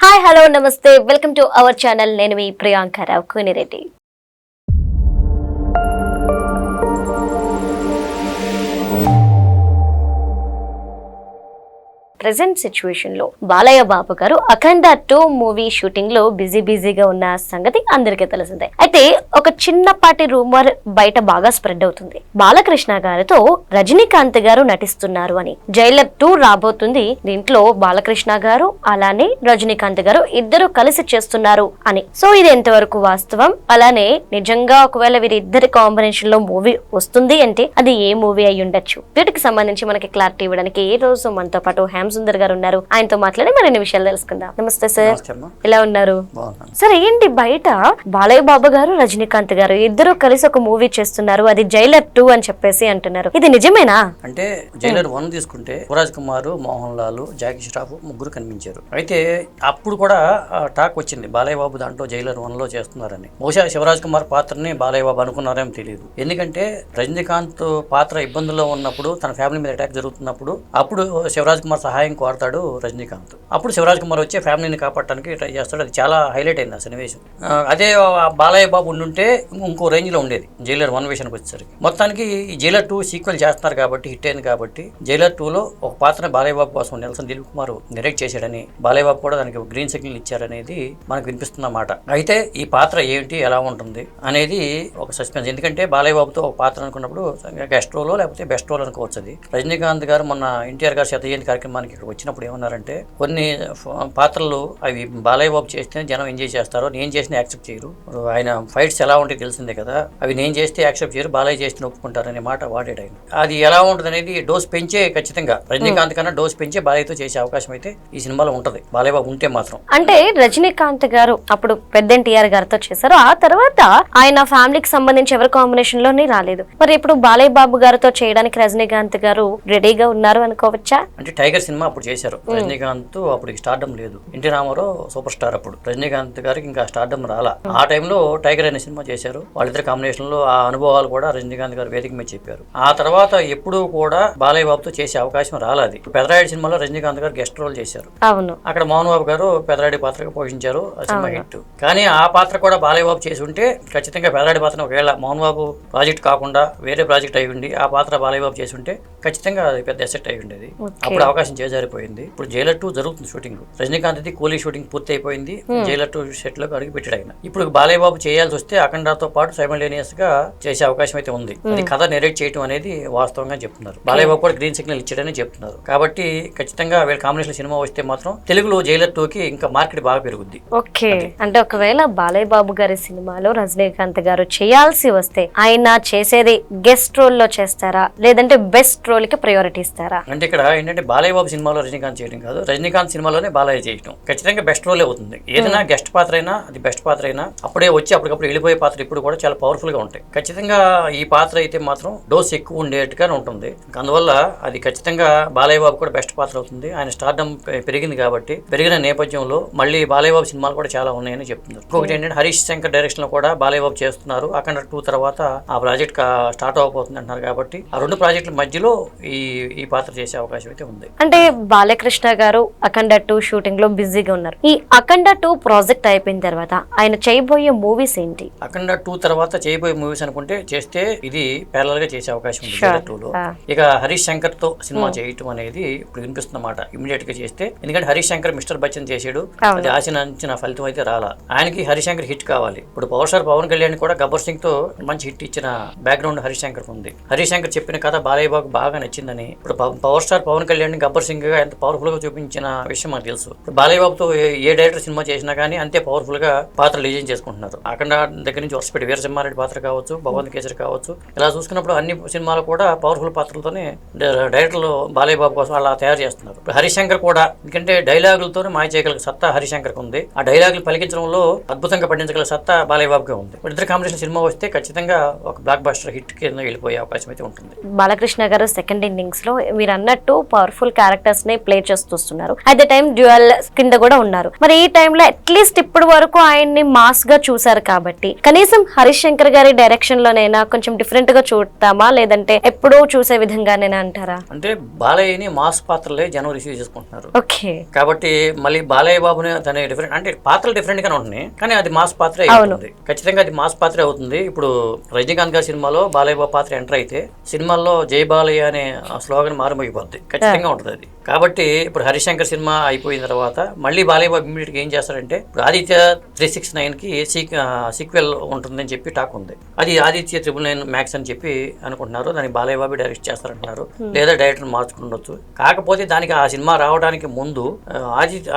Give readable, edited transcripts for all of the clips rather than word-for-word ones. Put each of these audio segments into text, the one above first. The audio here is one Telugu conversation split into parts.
హాయ్ హలో నమస్తే వెల్కమ్ టు అవర్ ఛానల్. నేను మీ ప్రియాంక రావు కునిరెడ్డి. ప్రెసెంట్ సిచ్యువేషన్ లో బాలయ్య బాబు గారు అఖండ 2 మూవీ షూటింగ్ లో బిజీగా ఉన్న సంగతి అందరికీ తెలిసిందే. అయితే ఒక చిన్నపాటి రూమర్ బయట బాగా స్ప్రెడ్ అవుతుంది. బాలకృష్ణ గారితో రజనీకాంత్ గారు నటిస్తున్నారు అని. జైలర్ 2 రాబోతుంది, దీంట్లో బాలకృష్ణ గారు అలానే రజనీకాంత్ గారు ఇద్దరు కలిసి చేస్తున్నారు అని. సో ఇది ఎంతవరకు వాస్తవం, అలానే నిజంగా ఒకవేళ వీరిద్దరి కాంబినేషన్ లో మూవీ వస్తుంది అంటే అది ఏ మూవీ అయి ఉండొచ్చు? వీటికి సంబంధించి మనకి క్లారిటీ ఇవ్వడానికి ఈ రోజు మనతో పాటు సుందర్ గారు ఉన్నారు. ఆయనతో మాట్లాడి మరిన్ని విషయాలు తెలుసుకుందాం. నమస్తే సార్, ఎలా ఉన్నారు? సార్, ఏంటి బయట బాలయ్య బాబు గారు రజనీకాంత్ గారు ఇద్దరు కలిసి ఒక మూవీ చేస్తున్నారు, అది జైలర్ 2 అని చెప్పేసి అంటున్నారు. ఇది నిజమేనా? అంటే జైలర్ 1 తీసుకుంటే శివరాజ్ కుమార్, మోహన్ లాల్, జాకీ ష్రాఫ్ ముగ్గురు కనిపించారు. అయితే అప్పుడు కూడా టాక్ వచ్చింది బాలయ్య బాబు దాంట్లో జైలర్ 1 లో చేస్తున్నారని. బహుశా శివరాజ్ కుమార్ పాత్రని బాలయ్య బాబు అనుకున్నారేమో తెలియదు. ఎందుకంటే రజనీకాంత్ పాత్ర ఇబ్బందుల్లో ఉన్నప్పుడు, తన ఫ్యామిలీ మీద అటాక్ జరుగుతున్నప్పుడు అప్పుడు శివరాజ్ కుమార్ సహాయం కోరతాడు రజనీకాంత్. అప్పుడు శివరాజ్ కుమార్ వచ్చే ఫ్యామిలీని కాపాడటానికి ట్రై చేస్తాడు. అది చాలా హైలైట్ అయింది ఆ సన్నివేశం. అదే బాలయ్య బాబు ఉండుంటే ఇంకో రేంజ్ లో ఉండేది జైలర్ 1 విషయానికి వచ్చేసరికి. మొత్తానికి ఈ జైలర్ 2 సీక్వెల్ చేస్తున్నారు కాబట్టి, హిట్ అయింది కాబట్టి, జైలర్ 2 లో ఒక పాత్ర బాలయ్య బాబు కోసం నెల్సన్ దిలీప్ కుమార్ డైరెక్ట్ చేశాడని, బాలయ్య బాబు కూడా దానికి గ్రీన్ సిగ్నల్ ఇచ్చారనేది మనకు వినిపిస్తున్నమాట. అయితే ఈ పాత్ర ఏంటి, ఎలా ఉంటుంది అనేది ఒక సస్పెన్స్. ఎందుకంటే బాలయ్య బాబుతో ఒక పాత్ర అనుకున్నప్పుడు గెస్ట్ రోలో లేకపోతే బెస్ట్ రోల్ అనుకోవచ్చు. అది రజనీకాంత్ గారు మొన్న ఎన్టీఆర్ గారు శతజయంతి కార్యక్రమానికి ఇక్కడ వచ్చినప్పుడు ఏమన్నారంటే, కొన్ని పాత్రలు అవి బాలయ్య బాబు చేస్తే జనం ఎంజాయ్ చేస్తారు, నేను చేసిన యాక్సెప్ట్ చేయరు. ఆయన ఫైట్స్ ఎలా ఉంటాయి తెలిసిందే కదా, అవి నేను చేస్తే యాక్సెప్ట్ చేయరు, బాలయ్య చేస్తే ఒప్పుకుంటారనే మాట వాడాడు ఆయన. అది ఎలా ఉంటుంది అనేది డోస్ పెంచే, ఖచ్చితంగా రజనీకాంత్ కన్నా డోస్ పెంచే బాలయ్యతో చేసే అవకాశం అయితే ఈ సినిమాలో ఉంటది, బాలయ్య బాబు ఉంటే మాత్రం. అంటే రజనీకాంత్ గారు అప్పుడు పెద్ద ఎన్టీఆర్ గారితో చేశారు, ఆ తర్వాత ఆయన ఫ్యామిలీకి సంబంధించి ఎవరి కాంబినేషన్ లోనే రాలేదు. మరి ఇప్పుడు బాలయ్య బాబు గారితో చేయడానికి రజనీకాంత్ గారు రెడీగా ఉన్నారు అనుకోవచ్చా? అంటే టైగర్ సినిమా అప్పుడు చేశారు రజనీకాంత్, అప్పుడు స్టార్డమ్ లేదు. ఎన్టీ రామారావు సూపర్ స్టార్, అప్పుడు రజనీకాంత్ గారికి ఇంకా స్టార్డమ్ రాలా. ఆ టైంలో టైగర్ అనే సినిమా చేశారు. వాళ్ళిద్దరు కాంబినేషన్ లో ఆ అనుభవాలు కూడా రజనీకాంత్ గారు వేదిక మీద చెప్పారు. ఆ తర్వాత ఎప్పుడు కూడా బాలయ్య బాబుతో చేసే అవకాశం రాలేదు. పెదరాయుడు సినిమాలో రజనీకాంత్ గారు గెస్ట్ రోల్ చేశారు. అవును, అక్కడ మోహన్ బాబు గారు పెదరాయుడి పాత్రగా పోషించారు. ఆ సినిమా హిట్. కానీ ఆ పాత్ర కూడా బాలయ్య బాబు చేసి ఉంటే ఖచ్చితంగా పెదరాయుడి పాత్ర ఒకవేళ మోహన్ బాబు ప్రాజెక్ట్ కాకుండా వేరే ప్రాజెక్ట్ అయి ఉండి ఆ పాత్ర బాలయ్య బాబు చేసి ఉంటే ఖచ్చితంగా అది పెద్ద ఎసెట్ అయి ఉండేది. అప్పుడు అవకాశం చేజారిపోయింది. ఇప్పుడు జైలర్ 2 జరుగుతుంది షూటింగ్. రజనీకాంత్ కూలీ షూటింగ్ పూర్తి అయిపోయింది. జైలర్ 2 సెట్ లోకి అడుగు పెట్టాడు ఆయన. ఇప్పుడు బాలయ్య బాబు చేయాల్సి వస్తే అఖండతో పాటు సైమల్టేనియస్ గా చేసే అవకాశం అయితే ఉంది. అది కథ నెరేట్ చేయడం అనేది వాస్తవంగా చెప్తున్నారు. బాలయ్య బాబు కూడా గ్రీన్ సిగ్నల్ ఇచ్చాడని చెప్తున్నారు. కాబట్టి ఖచ్చితంగా వీళ్ళ కాంబినేషన్ సినిమా వస్తే మాత్రం తెలుగులో జైలర్ 2 కి ఇంకా మార్కెట్ బాగా పెరుగుద్ది. ఓకే, అంటే ఒకవేళ బాలయ్య బాబు గారి సినిమాలో రజనీకాంత్ గారు చేయాల్సి వస్తే ఆయన చేసేది గెస్ట్ రోల్ లో చేస్తారా, లేదంటే బెస్ట్ రోల్ కి ప్రయారిటీ ఇస్తారా? అంటే ఇక్కడ ఏంటంటే బాలయ్య బాబు సినిమాలో రజనీకాంత్ చేయడం కాదు, రజనీకాంత్ సినిమాలోనే బాలయ్య చేయడం ఖచ్చితంగా బెస్ట్ రోలే అవుతుంది. ఏదైనా గెస్ట్ పాత్ర అయినా అది బెస్ట్ పాత్ర అయినా అప్పుడే వచ్చి అప్పటికప్పుడు వెళ్ళిపోయే పాత్ర ఇప్పుడు కూడా చాలా పవర్ఫుల్ గా ఉంటాయి. ఖచ్చితంగా ఈ పాత్ర అయితే మాత్రం డోస్ ఎక్కువ ఉండేట్టుగానే ఉంటుంది. అందువల్ల అది ఖచ్చితంగా బాలయ్య బాబు కూడా బెస్ట్ పాత్ర అవుతుంది. ఆయన స్టార్డమ్ పెరిగింది కాబట్టి, పెరిగిన నేపథ్యంలో మళ్ళీ బాలయ్య బాబు సినిమాలు కూడా చాలా ఉన్నాయని చెప్తున్నారు. ఇంకొకటి ఏంటంటే హరీష్ శంకర్ డైరెక్షన్ లో కూడా బాలయ్య బాబు చేస్తున్నారు. అఖండ 2 తర్వాత ఆ ప్రాజెక్ట్ స్టార్ట్ అవబోతుంది అంటున్నారు. కాబట్టి ఆ 2 ప్రాజెక్టుల మధ్యలో ఈ పాత్ర చేసే అవకాశం అయితే ఉంది. అంటే బాలకృష్ణ గారు అఖండ 2 షూటింగ్ లో బిజీగా ఉన్నారు. ఈ అఖండ 2 ప్రాజెక్ట్ అయిపోయిన తర్వాత ఆయన చేయబోయే మూవీస్ ఏంటి? అఖండ 2 తర్వాత చేయబోయే మూవీస్ అనుకుంటే చేస్తే ఇది ప్యారలల్ గా చేసే అవకాశం ఉంది 2లో. ఇక హరీష్ శంకర్ తో సినిమా చేయటం అనేది ఇప్పుడు వినిపిస్తున్నమాట ఇమీడియట్ గా చేస్తే. ఎందుకంటే హరీష్ శంకర్ మిస్టర్ బచ్చన్ చేసాడు, అది ఆశించిన ఫలితం అయితే రాలా. ఆయనకి హరీష్ శంకర్ హిట్ కావాలి. ఇప్పుడు పవర్ స్టార్ పవన్ కళ్యాణ్ కూడా గబ్బర్ సింగ్ తో మంచి హిట్ ఇచ్చిన బ్యాక్గ్రౌండ్ హరీష్ శంకర్ ఉంది. హరీష్ శంకర్ చెప్పిన కథ బాలయ్య బాబు బాగా నచ్చిందని ఇప్పుడు పవర్ స్టార్ పవన్ కళ్యాణ్ గబ్బర్ సింగ్ గా ఎంత పవర్ఫుల్ గా చూపించిన విషయం మనకు తెలుసు. బాలయ్య బాబుతో ఏ డైరెక్టర్ సినిమా చేసినా కానీ అంతే పవర్ఫుల్ గా పాత్రలు డిజైన్ చేసుకుంటున్నారు. అఖండ దగ్గర నుంచి వరుసపెట్టి వీరసింహారెడ్డి పాత్ర కావచ్చు, భగవంత్ కేసరి కావచ్చు, ఇలా చూసుకున్నప్పుడు అన్ని సినిమాలు కూడా పవర్ఫుల్ పాత్రలతోనే డైరెక్టర్లు బాలయ్య బాబు కోసం అలా తయారు చేస్తున్నారు. హరీష్ శంకర్ కూడా ఎందుకంటే డైలాగులతోనే మాయ చేయగల సత్తా హరీష్ శంకర్ ఉంది. ఆ డైలాగులు పలికించడంలో అద్భుతంగా పండించగల సత్తా బాలయ్య బాబుగా ఉంది. ఇద్దరు కాంబినేషన్ సినిమా వస్తే ఖచ్చితంగా ఒక బ్లాక్ బస్టర్ హిట్ కింద వెళ్ళిపోయే అవకాశం అయితే ఉంటుంది. బాలకృష్ణ గారు సెకండ్ ఇన్నింగ్స్ లో మీరు అన్నట్టు పవర్ఫుల్ క్యారెక్టర్ క్యారెక్టర్స్ ని ప్లే చేస్తున్నారు. అట్ ద టైం డ్యూయల్ కింద కూడా ఉన్నారు. మరి ఈ టైంలో అట్లీస్ట్ ఇప్పటి వరకు ఆయన్ని మాస్ గా చూసారు కాబట్టి కనీసం హరీష్ శంకర్ గారి డైరెక్షన్ లోనైనా కొంచెం డిఫరెంట్ గా చూడతామా, లేదంటే ఎప్పుడో చూసే విధంగానేనా అంటారా? అంటే బాలయ్యని మాస్ పాత్రలే జనం రిసీవ్ చేసుకుంటున్నారు. ఓకే, కాబట్టి మళ్ళీ బాలయ్య బాబుని తన డిఫరెంట్ అంటే పాత్రలు డిఫరెంట్ గానే ఉంటున్నాయి, కానీ అది మాస్ పాత్రే అవుతుంది. ఖచ్చితంగా అది మాస్ పాత్రే అవుతుంది. ఇప్పుడు రజనీకాంత్ గారి సినిమాలో బాలయ్య బాబు పాత్ర ఎంటర్ అయితే సినిమాల్లో జై బాలయ్య అనే స్లోగన్ మారుమోగిపోద్ది, ఖచ్చితంగా ఉంటుంది అది. కాబట్టి ఇప్పుడు హరిశంకర్ సినిమా అయిపోయిన తర్వాత మళ్ళీ బాలయ్య బాబు ఇమ్మీడియట్గా ఏం చేస్తారంటే ఇప్పుడు ఆదిత్య 369కి సీక్వెల్ ఉంటుందని చెప్పి టాక్ ఉంది. అది ఆదిత్య 999 మ్యాక్స్ అని చెప్పి అనుకుంటున్నారు. దానికి బాలయ్య బాబు డైరెక్ట్ చేస్తారంటున్నారు, లేదా డైరెక్టర్ మార్చుకుండొచ్చు. కాకపోతే దానికి ఆ సినిమా రావడానికి ముందు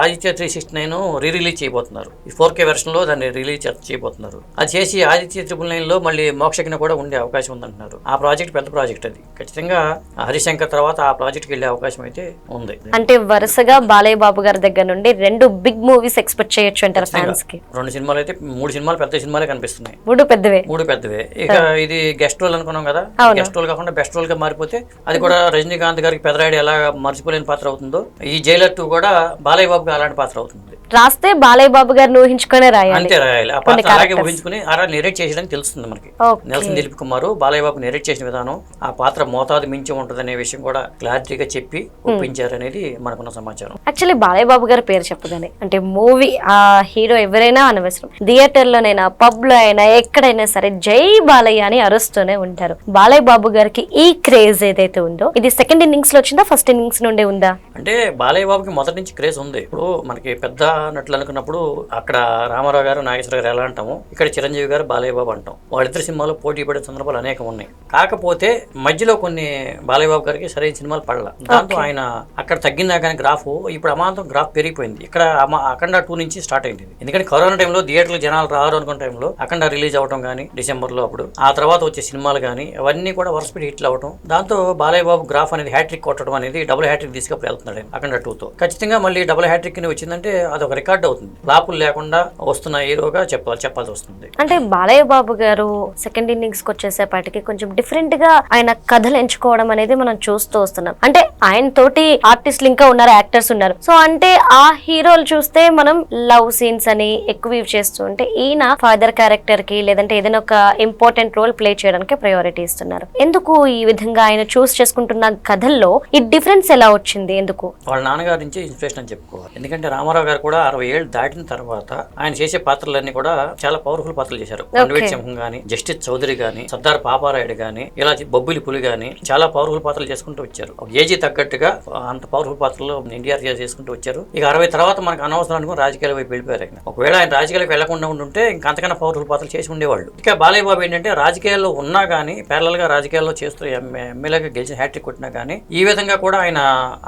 ఆదిత్య 369 రిలీజ్ చేయబోతున్నారు. ఈ 4K వెర్షన్ లో దాన్ని రిలీజ్ చేయబోతున్నారు. అది చేసి ఆదిత్య 999లో మళ్ళీ మోక్షజ్ఞ కూడా ఉండే అవకాశం ఉందంటున్నారు. ఆ ప్రాజెక్ట్ పెద్ద ప్రాజెక్ట్, అది ఖచ్చితంగా హరిశంకర్ తర్వాత ఆ ప్రాజెక్ట్కి వెళ్ళే అవకాశం అయితే ఉంది. అంటే వరుసగా బాలయ్య బాబు గారి దగ్గర నుండి 2 బిగ్ మూవీస్ ఎక్స్పెక్ట్ చేయొచ్చు అంటారు ఫ్యాన్స్ కి. 2 సినిమాలు అయితే 3 సినిమాలు పెద్ద సినిమాలే కనిపిస్తున్నాయి. 3 పెద్దవే. ఇక ఇది గెస్ట్ రోల్ అనుకున్నాం కదా, గెస్ట్ రోల్ కాకుండా బెస్ట్ రోల్ గా మారిపోతే అది కూడా రజనీకాంత్ గారికి పెదరాయుడు ఎలా మర్చిపోలేని పాత్ర అవుతుందో, ఈ జైలర్ 2 కూడా బాలయ్య బాబుకి అలాంటి పాత్ర అవుతుంది. రాస్తే బాలయ్య బాబు గారిని ఊహించుకునే రాయాలి, అంతే రాయాలి. ఆ పాత్ర అలాగే ఊహించుకుని అలా నెరేట్ చేసేయడానికి తెలుస్తుంది మనకి. నెల్సన్ దిలీప్ కుమార్ బాలయ్య బాబు నెరేట్ చేసిన విధానం, ఆ పాత్ర మోతాదు మించి ఉంటుందనే విషయం కూడా క్లారిటీగా చెప్పి ఒప్పించారు అనేది మనకున్న సమాచారం. యాక్చువల్లీ బాలయ్య బాబు గారి పేరు చెప్పగానే అంటే మూవీ ఆ హీరో ఎవరైనా అనవసరం, థియేటర్ లోనైనా పబ్ లో అయినా ఎక్కడైనా సరే జై బాలయ్య అని అరుస్తూనే ఉంటారు. బాలయ్య బాబు గారికి ఈ క్రేజ్ ఏదైతే ఉందో ఇది సెకండ్ ఇన్నింగ్స్ లో వచ్చిందా, ఫస్ట్ ఇన్నింగ్స్ నుండే ఉందా? అంటే బాలయ్య బాబుకి మొదటి నుంచి క్రేజ్ ఉంది. ఇప్పుడు మనకి పెద్ద నటులు అనుకున్నప్పుడు అక్కడ రామారావు గారు, నాగేశ్వర గారు ఎలా అంటాము, ఇక్కడ చిరంజీవి గారు, బాలయ్య బాబు అంటాం. వాళ్ళిద్దరు సినిమాలు పోటీ పడే సందర్భాలు అనేకం ఉన్నాయి. కాకపోతే మధ్యలో కొన్ని బాలయ్య బాబు గారికి సరైన సినిమాలు పడల, దాంతో ఆయన అక్కడ తగ్గిందా కానీ గ్రాఫ్ ఇప్పుడు అమాంతం గ్రాఫ్ పెరిగిపోయింది. ఇక్కడ అఖండ 2 నుంచి స్టార్ట్ అయింది. ఎందుకంటే కరోనా టైంలో థియేటర్లు జనాలు రారు అనుకున్న టైంలో అఖండ రిలీజ్ అవడం కానీ డిసెంబర్ లో, అప్పుడు ఆ తర్వాత వచ్చే సినిమాలు కానీ అవన్నీ కూడా వరుసపెట్టి హిట్లు అవడం, దాంతో బాలయ్య బాబు గ్రాఫ్ అనేది హ్యాట్రిక్ కొట్టడం అనేది డబుల్ హ్యాట్రిక్ తీసుకుని వెళ్తున్నాడు అఖండ 2తో. ఖచ్చితంగా మళ్ళీ డబుల్ హ్యాట్రిక్ వచ్చిందంటే అది ఒక రికార్డ్ అవుతుంది. ఫ్లాపులు లేకుండా వస్తున్న హీరోగా చెప్పాల్సి వస్తుంది. అంటే బాలయ్య బాబు గారు సెకండ్ ఇన్నింగ్స్ కి వచ్చేసేపాటికి కొంచెం డిఫరెంట్ గా ఆయన కథలు ఎంచుకోవడం అనేది మనం చూస్తూ వస్తున్నాం. అంటే ఆయన తోటి ఆర్టిస్టులు ఇంకా ఉన్నారు, యాక్టర్స్ ఉన్నారు. సో అంటే ఆ హీరోలు చూస్తే మనం లవ్ సీన్స్ అని ఎక్కువ యూజ్ చేస్తూ ఉంటే ఈయన ఫాదర్ క్యారెక్టర్ కి లేదంటే ఏదైనా ఒక ఇంపార్టెంట్ రోల్ ప్లే చేయడానికి ప్రయారిటీ ఇస్తున్నారు. ఎందుకు ఈ విధంగా ఆయన చూస్ చేసుకుంటున్న కథల్లో ఈ డిఫరెన్స్ ఎలా వచ్చింది? ఎందుకు? వాళ్ళ నాన్నగారి నుంచి ఇన్స్పిరేషన్ అని చెప్పుకోవాలి. ఎందుకంటే రామారావు గారు కూడా 60 ఏళ్ళు దాటిన తర్వాత ఆయన చేసే పాత్రలన్నీ కూడా చాలా పవర్ఫుల్ పాత్రలు చేశారు. రణవీర్ సింహం గానీ, జస్టిస్ చౌదరి గానీ, సర్దార్ పాపారాయుడు గానీ, ఇలా బొబ్బిలి పులి గానీ చాలా పవర్ఫుల్ పాత్రలు చేసుకుంటూ వచ్చారు. ఒక ఏజీ తగ్గట్టుగా అంత పవర్ఫుల్ పాత్రలు ఎన్టీఆర్ చేసుకుంటూ వచ్చారు. ఇక 60 తర్వాత మనకు అనవసరం అనుకుని రాజకీయాల వైపు వెళ్ళిపోయారు. ఒకవేళ ఆయన రాజకీయాలకు వెళ్లకుండా ఉంటే ఇంకా అంతకన్నా పవర్ఫుల్ పాత్రలు చేసి ఉండేవాళ్ళు. ఇక బాలయ్య బాబు ఏంటంటే రాజకీయాల్లో ఉన్నా కానీ ప్యారలల్ గా రాజకీయాల్లో చేస్తూ ఎమ్మెల్యేగా గెలిచిన హ్యాట్రిక్ కొట్టినా కానీ ఈ విధంగా కూడా ఆయన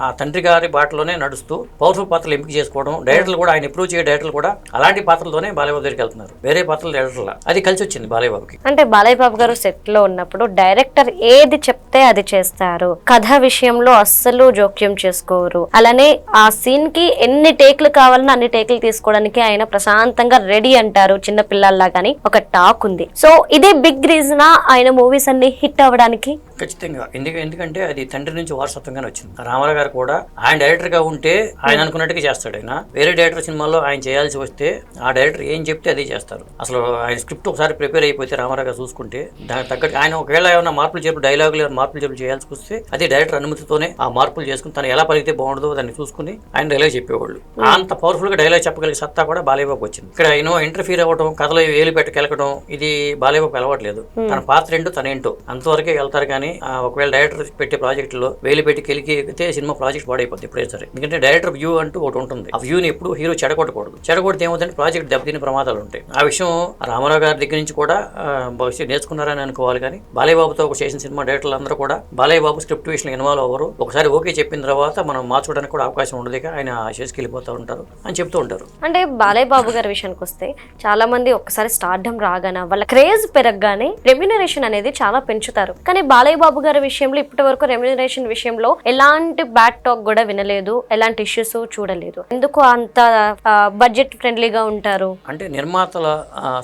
ఆ తండ్రి గారి బాటలోనే నడుస్తూ పవర్ఫుల్ పాత్రలు ఎంపిక చేసుకోవడం, డైరెక్టర్లు కూడా ఆయన ఇంప్రూవ్ చేయ డైరెక్టర్లు కూడా అలాంటి పాత్రలతోనే బాలయ్య బాబు దగ్గరికి వెళ్తున్నారు. వేరే పాత్రలు డైరెక్టర్ల అది కలిసి వచ్చింది బాలయ్య బాబుకి. అంటే బాలయ్య బాబు గారు సెట్ లో ఉన్నప్పుడు డైరెక్టర్ ఏది చెప్తే అది చేస్తారు, కథ విషయంలో అస్సలు జోక్యం చేసుకోరు. అలానే ఆ సీన్ కి ఎన్ని టేక్లు కావాలన్నా అన్ని టేక్లు తీసుకోవడానికి ఆయన ప్రశాంతంగా రెడీ అంటారు, చిన్న పిల్లల్లా గానీ ఒక టాక్ ఉంది. సో ఇదే బిగ్ రీజనా ఆయన మూవీస్ అన్ని హిట్ అవ్వడానికి? ఖచ్చితంగా. ఎందుకంటే అది తండ్రి నుంచి వారసత్వంగానే వచ్చింది. రామారావు గారు కూడా ఆయన డైరెక్టర్ గా ఉంటే ఆయన అనుకున్నట్టుగా చేస్తాడు. ఆయన వేరే డైరెక్టర్ సినిమాల్లో ఆయన చేయాల్సి వస్తే ఆ డైరెక్టర్ ఏం చెప్తే అదే చేస్తారు. అసలు ఆయన స్క్రిప్ట్ ఒకసారి ప్రిపేర్ అయిపోతే రామారావు గారు చూసుకుంటే దానికి తగ్గట్టు ఆయన ఒకవేళ ఏమైనా మార్పులు చేపు డైలాగులు మార్పులు చేపు చేయాల్సి వస్తే అది డైరెక్టర్ అనుమతితోనే ఆ మార్పులు చేసుకుని తను ఎలా పలికితే బాగుండదో దాన్ని చూసుకుని ఆయన డైలాగ్ చెప్పేవాళ్ళు. అంత పవర్ఫుల్ గా డైలాగ్ చెప్పగలిగే సత్తా కూడా బాలయ్య బాబుకి వచ్చింది. ఇక్కడ ఆయన ఇంటర్ఫీర్ అవ్వడం, కథలో వేలు పెట్టి కెలకడం ఇది బాలయ్య బాబుకి అలవాట్లేదు. తన పాత్ర ఏంటో తనేంటో అంతవరకే వెళ్తారు. కానీ ఒకవేళ డైరెక్టర్ పెట్టే ప్రాజెక్టులో వేలు పెట్టి కెలికితే సినిమా ప్రాజెక్ట్ పాడైపోతుంది ఎప్పుడైనా సరే. ఎందుకంటే డైరెక్టర్ వ్యూ అంటూ ఒకటి ఉంటుంది. ఆ వ్యూని ఎప్పుడు హీరో చెడగొట్టకూడదు. చెడగొడితే ఏమవుతుందంటే ప్రాజెక్ట్ దెబ్బతిని ప్రమాదాలు ఉంటాయి. ఆ విషయం రామారావు గారి దగ్గర నుంచి కూడా భవిష్యత్తు నేర్చుకున్నారని అనుకోవాలి. కానీ బాలయ్య బాబుతో ఒక చేసిన సినిమా డైరెక్టర్లు అందరూ కూడా బాలయ్య బాబు స్క్రిప్ట్ విషయంలో ఇన్వాల్వ్ అవ్వరు. ఒకసారి ఓకే చెప్పిన తర్వాత మనం మార్చుకోవడానికి కూడా అవకాశం ఉండదు. ఆయన చేసుకు వెళ్ళిపోతూ ఉంటారు అని చెప్తూ ఉంటారు. అంటే బాలయ్య బాబు గారి విషయానికి వస్తే చాలా మంది ఒక్కసారి స్టార్డమ్ రాగానే వాళ్ళ క్రేజ్ పెరగగానే రెమ్యునరేషన్ అనేది చాలా పెంచుతారు. కానీ బాలయ్య బాబు గారి విషయంలో ఇప్పటి వరకు రెమ్యునరేషన్ విషయంలో ఎలాంటి బ్యాడ్ టాక్ కూడా వినలేదు, ఎలాంటి ఇష్యూస్ చూడలేదు. ఎందుకు అంత బడ్జెట్ ఫ్రెండ్లీగా ఉంటారు? అంటే నిర్మాతల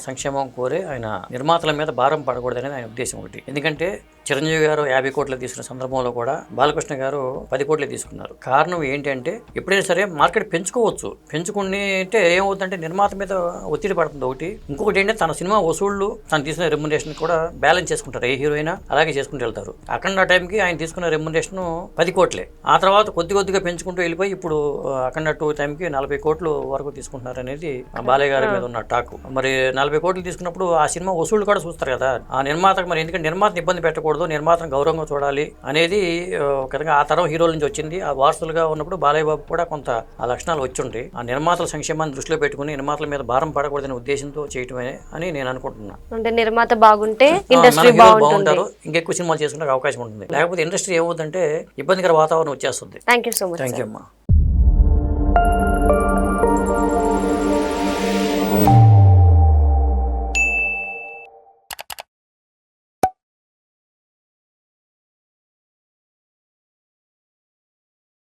సంక్షేమం కోరే ఆయన నిర్మాతల మీద భారం పడకూడదు అనేది ఆయన ఉద్దేశం ఒకటి. ఎందుకంటే చిరంజీవి గారు 50 కోట్లు తీసుకున్న సందర్భంలో కూడా బాలకృష్ణ గారు 10 కోట్లు తీసుకున్నారు. కారణం ఏంటంటే ఎప్పుడైనా సరే మార్కెట్ పెంచుకోవచ్చు, పెంచుకుని అంటే ఏమవుతుందంటే నిర్మాత మీద ఒత్తిడి పడుతుంది ఒకటి. ఇంకొకటి ఏంటంటే తన సినిమా వసూళ్లు తను తీసుకున్న రెమ్యునరేషన్ కూడా బ్యాలెన్స్ చేసుకుంటారు. ఏ హీరో అయినా అలాగే చేసుకుంటూ వెళ్తారు. అఖండ టైంకి ఆయన తీసుకున్న రెమ్యునరేషన్ 10 కోట్లే. ఆ తర్వాత కొద్దిగా పెంచుకుంటూ వెళ్ళిపోయి ఇప్పుడు అఖండ 2 టైంకి 40 కోట్లు వరకు తీసుకుంటున్నారు అనేది బాలయ్య గారి మీద ఉన్న టాక్. మరి 40 కోట్లు తీసుకున్నప్పుడు ఆ సినిమా వసూళ్లు కూడా చూస్తారు కదా ఆ నిర్మాతకు. మరి ఎందుకంటే నిర్మాతను ఇబ్బంది పెట్టకూడదు, నిర్మాతను గౌరవంగా చూడాలి అనేది ఒక విధంగా ఆ తరం హీరోల నుంచి వచ్చింది. ఆ వారసులుగా ఉన్నప్పుడు బాలయ్య బాబు కూడా కొంత ఆ లక్షణాలు వచ్చుండి ఆ నిర్మాతల సంక్షేమాన్ని దృష్టిలో పెట్టుకుని నిర్మాతల మీద భారం పడకూడదనే ఉద్దేశంతో చేయటమే అని నేను అనుకుంటున్నా. అంటే నిర్మాత బాగుంటే ఇండస్ట్రీ బాగుంటారు, ఇంకెక్కువ సినిమాలు చేసుకునే అవకాశం ఉంటుంది. లేకపోతే ఇండస్ట్రీ ఏమవుతుందంటే ఇబ్బందికర వాతావరణం వచ్చేస్తుంది. Thank you so much. Thank you అమ్మా.